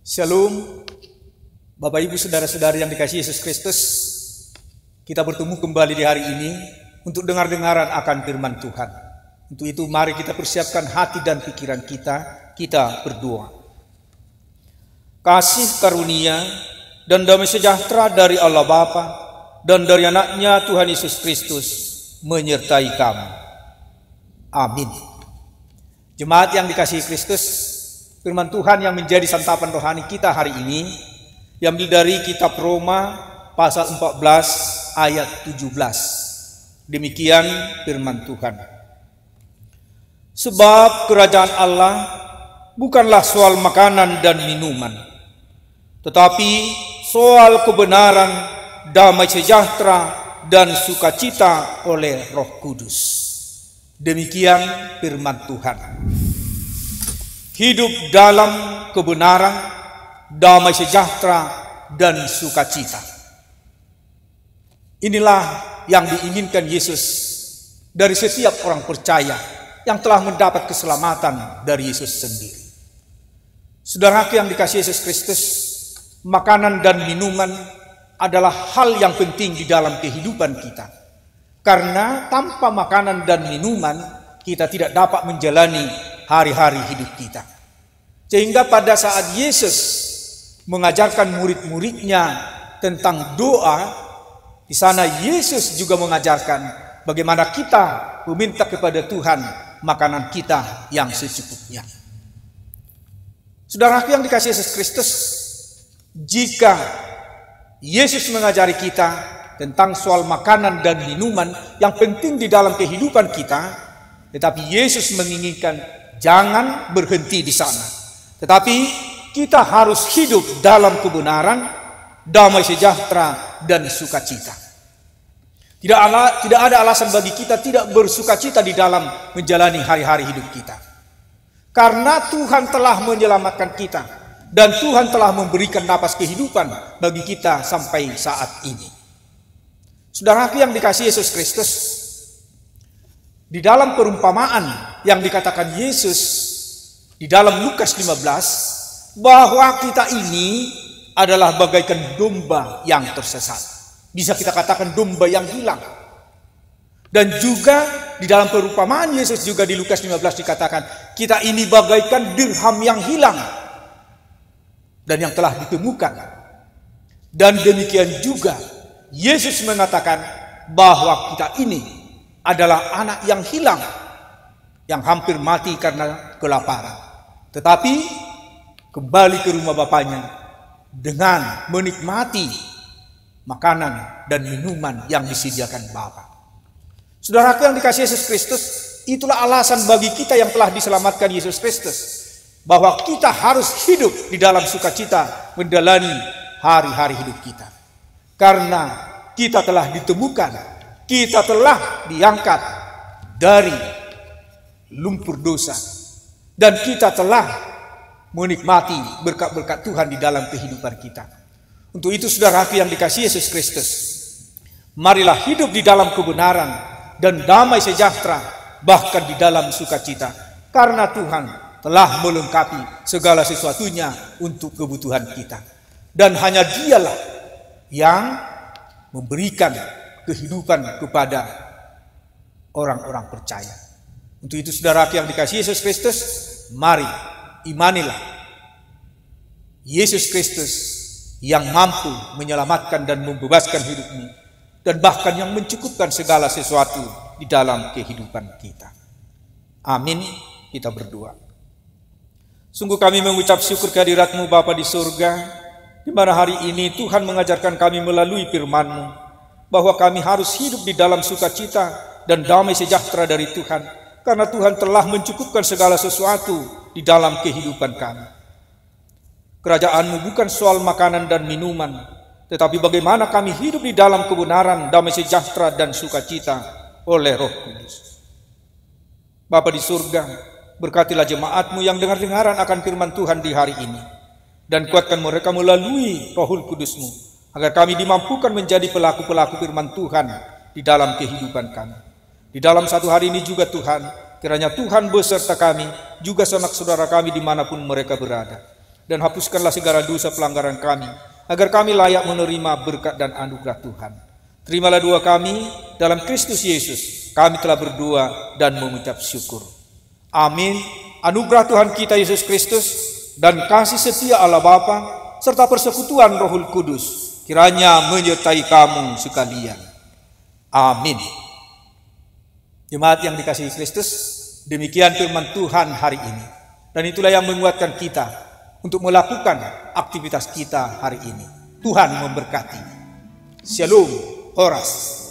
Shalom, Bapak Ibu Saudara-saudari yang dikasihi Yesus Kristus. Kita bertemu kembali di hari ini untuk dengar-dengaran akan firman Tuhan. Untuk itu mari kita persiapkan hati dan pikiran kita berdoa. Kasih karunia dan damai sejahtera dari Allah Bapa dan dari anaknya Tuhan Yesus Kristus menyertai kamu. Amin. Jemaat yang dikasihi Kristus, firman Tuhan yang menjadi santapan rohani kita hari ini diambil dari kitab Roma pasal 14 ayat 17. Demikian firman Tuhan. Sebab kerajaan Allah bukanlah soal makanan dan minuman, tetapi soal kebenaran, damai sejahtera dan sukacita oleh Roh Kudus. Demikian firman Tuhan. Hidup dalam kebenaran, damai sejahtera, dan sukacita. Inilah yang diinginkan Yesus dari setiap orang percaya yang telah mendapat keselamatan dari Yesus sendiri. Saudaraku yang dikasihi Yesus Kristus, makanan dan minuman adalah hal yang penting di dalam kehidupan kita. Karena tanpa makanan dan minuman, kita tidak dapat menjalani hari-hari hidup kita. Sehingga pada saat Yesus mengajarkan murid-muridnya tentang doa, di sana Yesus juga mengajarkan bagaimana kita meminta kepada Tuhan makanan kita yang secukupnya. Saudaraku yang dikasihi Yesus Kristus, jika Yesus mengajari kita tentang soal makanan dan minuman yang penting di dalam kehidupan kita, tetapi Yesus menginginkan jangan berhenti di sana, tetapi kita harus hidup dalam kebenaran, damai sejahtera, dan sukacita. Tidak ada alasan bagi kita tidak bersukacita di dalam menjalani hari-hari hidup kita. Karena Tuhan telah menyelamatkan kita, dan Tuhan telah memberikan napas kehidupan bagi kita sampai saat ini. Saudaraku yang dikasihi Yesus Kristus, di dalam perumpamaan yang dikatakan Yesus di dalam Lukas 15, bahwa kita ini adalah bagaikan domba yang tersesat. Bisa kita katakan domba yang hilang. Dan juga di dalam perumpamaan Yesus juga di Lukas 15 dikatakan, kita ini bagaikan dirham yang hilang dan yang telah ditemukan. Dan demikian juga Yesus mengatakan bahwa kita ini adalah anak yang hilang, yang hampir mati karena kelaparan, tetapi kembali ke rumah bapaknya dengan menikmati makanan dan minuman yang disediakan Bapa. Saudaraku yang dikasihi Yesus Kristus, itulah alasan bagi kita yang telah diselamatkan Yesus Kristus, bahwa kita harus hidup di dalam sukacita menjalani hari-hari hidup kita. Karena kita telah ditemukan, kita telah diangkat dari lumpur dosa, dan kita telah menikmati berkat-berkat Tuhan di dalam kehidupan kita. Untuk itu saudaraku yang dikasihi Yesus Kristus, marilah hidup di dalam kebenaran dan damai sejahtera, bahkan di dalam sukacita, karena Tuhan telah melengkapi segala sesuatunya untuk kebutuhan kita. Dan hanya Dialah yang memberikan kehidupan kepada orang-orang percaya. Untuk itu saudaraku yang dikasihi Yesus Kristus, mari imanilah Yesus Kristus yang mampu menyelamatkan dan membebaskan hidupmu, dan bahkan yang mencukupkan segala sesuatu di dalam kehidupan kita. Amin. Kita berdoa. Sungguh kami mengucap syukur kehadirat-Mu Bapa di surga, di mana hari ini Tuhan mengajarkan kami melalui firman-Mu bahwa kami harus hidup di dalam sukacita dan damai sejahtera dari Tuhan, karena Tuhan telah mencukupkan segala sesuatu di dalam kehidupan kami. Kerajaan-Mu bukan soal makanan dan minuman, tetapi bagaimana kami hidup di dalam kebenaran, damai sejahtera, dan sukacita oleh Roh Kudus. Bapa di surga, berkatilah jemaat-Mu yang dengar-dengaran akan firman Tuhan di hari ini, dan kuatkan mereka melalui Roh Kudus-Mu, agar kami dimampukan menjadi pelaku-pelaku firman Tuhan di dalam kehidupan kami. Di dalam satu hari ini juga Tuhan, kiranya Tuhan beserta kami, juga sanak saudara kami dimanapun mereka berada. dan hapuskanlah segala dosa pelanggaran kami, agar kami layak menerima berkat dan anugerah Tuhan. Terimalah doa kami dalam Kristus Yesus. Kami telah berdoa dan mengucap syukur. Amin. Anugerah Tuhan kita Yesus Kristus dan kasih setia Allah Bapa serta persekutuan Rohul Kudus kiranya menyertai kamu sekalian. Amin. Jemaat yang dikasihi Kristus, demikian firman Tuhan hari ini. Dan itulah yang menguatkan kita untuk melakukan aktivitas kita hari ini. Tuhan memberkati. Shalom, Horas.